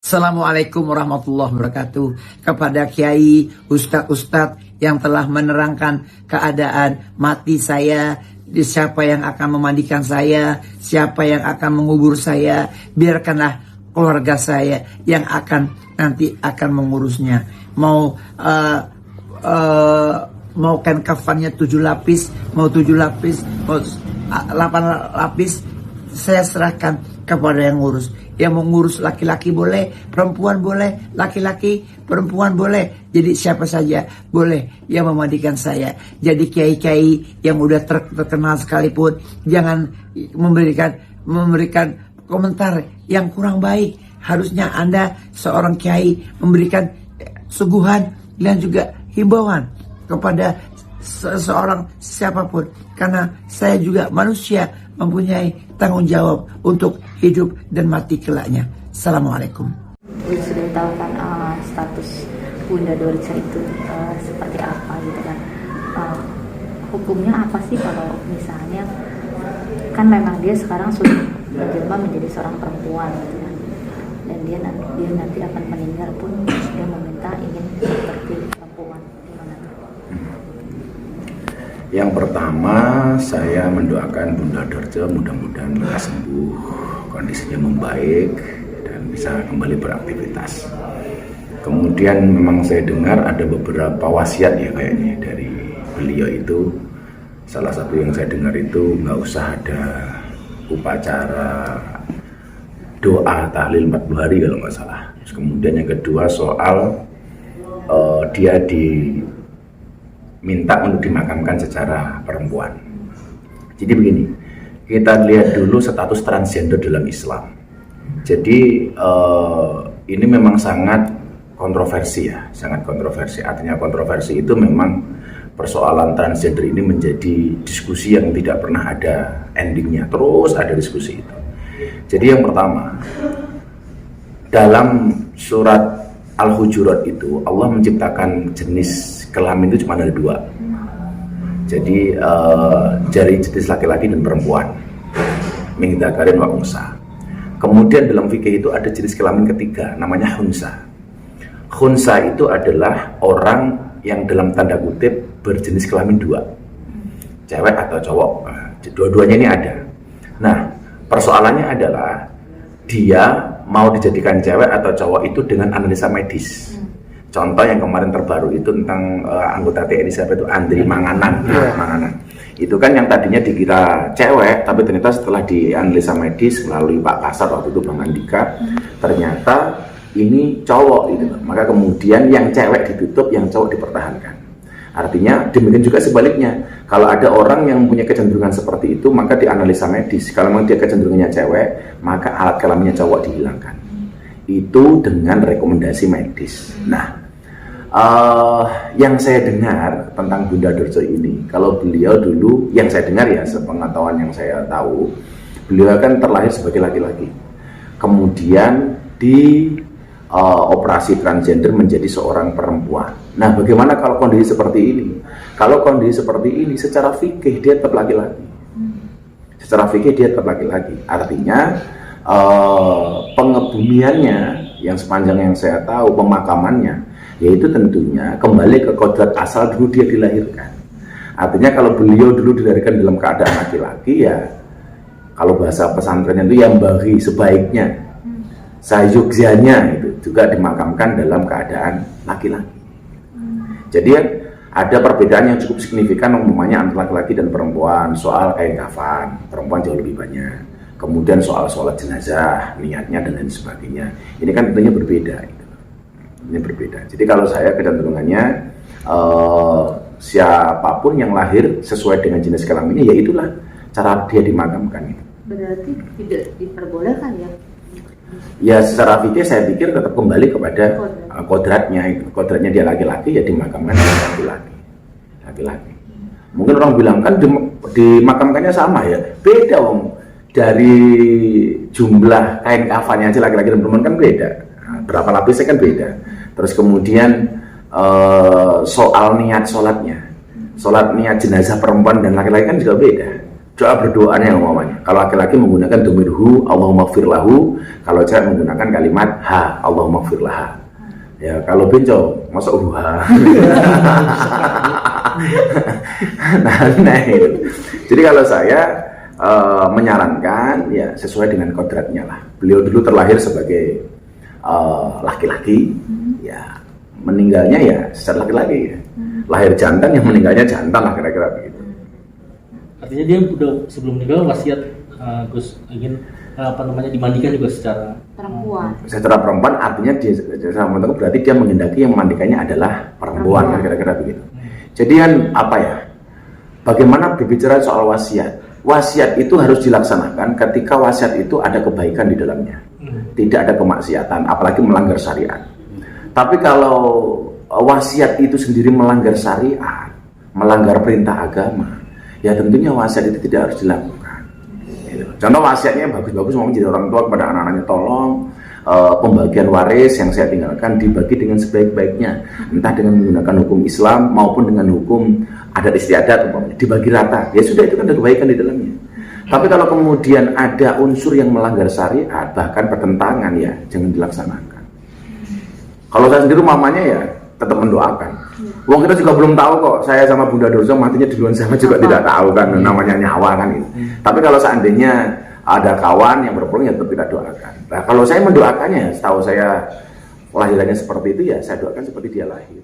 Assalamualaikum warahmatullahi wabarakatuh. Kepada kiai, ustadz-ustadz yang telah menerangkan keadaan mati saya, siapa yang akan memandikan saya, siapa yang akan mengubur saya, biarkanlah keluarga saya yang nanti akan mengurusnya. Mau kain kafannya 7 lapis, mau 7 lapis, mau 8 lapis, saya serahkan kepada yang ngurus. Yang mengurus laki-laki boleh, perempuan boleh, laki-laki, perempuan boleh. Jadi siapa saja boleh yang memandikan saya. Jadi kiai-kiai yang udah terkenal sekalipun jangan memberikan komentar yang kurang baik. Harusnya Anda seorang kiai memberikan suguhan dan juga himbauan kepada seseorang siapapun, karena saya juga manusia mempunyai tanggung jawab untuk hidup dan mati kelaknya. Assalamualaikum. Sudah tahu kan status Bunda Dorce itu seperti apa gitu kan, hukumnya apa sih kalau misalnya kan memang dia sekarang sudah menjelma menjadi seorang perempuan gitu kan, dan dia nanti akan meninggal pun dia meminta ingin seperti perempuan. Yang pertama, saya mendoakan Bunda Dorce mudah-mudahan lekas sembuh, kondisinya membaik dan bisa kembali beraktivitas. Kemudian memang saya dengar ada beberapa wasiat ya kayaknya dari beliau itu. Salah satu yang saya dengar itu nggak usah ada upacara doa tahlil 40 hari kalau nggak salah. Terus kemudian yang kedua soal dia minta untuk dimakamkan secara perempuan. Jadi begini, kita lihat dulu status transgender dalam Islam. Jadi ini memang sangat kontroversi ya, sangat kontroversi. Artinya kontroversi itu memang persoalan transgender ini menjadi diskusi yang tidak pernah ada endingnya, terus ada diskusi itu. Jadi yang pertama, dalam surat Al-Hujurat itu Allah menciptakan jenis kelamin itu cuma ada 2. Jadi dari jenis laki-laki dan perempuan, min dzakarin wa unsa. Kemudian dalam fikih itu ada jenis kelamin ketiga, namanya khunsa. Khunsa itu adalah orang yang dalam tanda kutip berjenis kelamin 2, cewek atau cowok. Dua-duanya ini ada. Nah, persoalannya adalah dia mau dijadikan cewek atau cowok itu dengan analisa medis. Contoh yang kemarin terbaru itu tentang anggota TNI siapa itu, Andri Manganan. Manganan. Itu kan yang tadinya dikira cewek, tapi ternyata setelah dianalisa medis melalui Pak Kasat waktu itu, Bang Andika, ternyata ini cowok gitu. Maka kemudian yang cewek ditutup, yang cowok dipertahankan. Artinya demikian juga sebaliknya. Kalau ada orang yang punya kecenderungan seperti itu, maka dianalisa medis. Kalau memang dia kecenderungannya cewek, maka alat kelaminnya cowok dihilangkan. Itu dengan rekomendasi medis. Nah, yang saya dengar tentang Bunda Dorce ini, kalau beliau dulu, yang saya dengar ya, sepengetahuan yang saya tahu, beliau kan terlahir sebagai laki-laki. Kemudian operasi transgender menjadi seorang perempuan. Nah, bagaimana kalau kondisi seperti ini? Kalau kondisi seperti ini, secara fikih dia tetap laki-laki. Secara fikih dia tetap laki-laki. Artinya pengebumiannya yang sepanjang yang saya tahu, pemakamannya, yaitu tentunya kembali ke kodrat asal dulu dia dilahirkan. Artinya kalau beliau dulu dilahirkan dalam keadaan laki-laki, ya kalau bahasa pesantrennya itu yang bagi sebaiknya, sayuksianya itu juga dimakamkan dalam keadaan laki-laki. Jadi ada perbedaan yang cukup signifikan umpamanya antara laki-laki dan perempuan soal kain kafan. Perempuan jauh lebih banyak. Kemudian soal sholat jenazah, niatnya dan lain sebagainya. Ini kan tentunya berbeda. Ini berbeda. Jadi kalau saya kecenderungannya siapapun yang lahir sesuai dengan jenis kelaminnya, ya itulah cara dia dimakamkan. Berarti tidak diperbolehkan ya? Ya secara fikih saya pikir tetap kembali kepada kodratnya. Kodratnya dia laki-laki, ya dimakamkan laki-laki. Laki-laki. Mungkin orang bilang kan dimakamkannya sama ya. Beda om. Dari jumlah kain kafannya aja laki-laki dan perempuan kan beda. Nah, berapa lapisnya kan beda. Terus kemudian soal niat sholatnya. Sholat niat jenazah perempuan dan laki-laki kan juga beda. doa berdoanya umpamanya. Kalau laki-laki menggunakan domirhu Allahumma firlahu, kalau cewek menggunakan kalimat ha Allahumma firlaha. Ya kalau benco masuk ha. nah itu. Jadi kalau saya menyarankan ya sesuai dengan kodratnya lah. Beliau dulu terlahir sebagai laki-laki, ya meninggalnya ya secara laki-laki ya. Lahir jantan, yang meninggalnya jantan lah kira-kira begitu. Artinya dia udah sebelum meninggal wasiat Gus ingin dimandikan juga secara perempuan. Secara perempuan artinya dia berarti dia menghendaki yang memandikannya adalah perempuan kan kira-kira begitu. Jadi kan apa ya? Bagaimana berbicara soal wasiat? Wasiat itu harus dilaksanakan ketika wasiat itu ada kebaikan di dalamnya. Tidak ada kemaksiatan, apalagi melanggar syariat. Tapi kalau wasiat itu sendiri melanggar syariat, melanggar perintah agama, ya tentunya wasiat itu tidak harus dilakukan. Contoh wasiatnya bagus-bagus, mau menjadi orang tua kepada anak-anaknya, tolong pembagian waris yang saya tinggalkan dibagi dengan sebaik-baiknya, entah dengan menggunakan hukum Islam maupun dengan hukum adat istiadat, dibagi rata. Ya sudah, itu kan ada kebaikan di dalamnya. Tapi kalau kemudian ada unsur yang melanggar syariat, bahkan pertentangan, ya jangan dilaksanakan. Kalau saya sendiri mamanya ya tetap mendoakan. Wong kita juga belum tahu kok, saya sama Bunda Dorso matinya duluan, saya juga tidak tahu kan, namanya nyawa kan itu. Tapi kalau seandainya ada kawan yang berpulang ya tetap kita doakan. Nah kalau saya mendoakannya, setahu saya kelahirannya seperti itu ya saya doakan seperti dia lahir.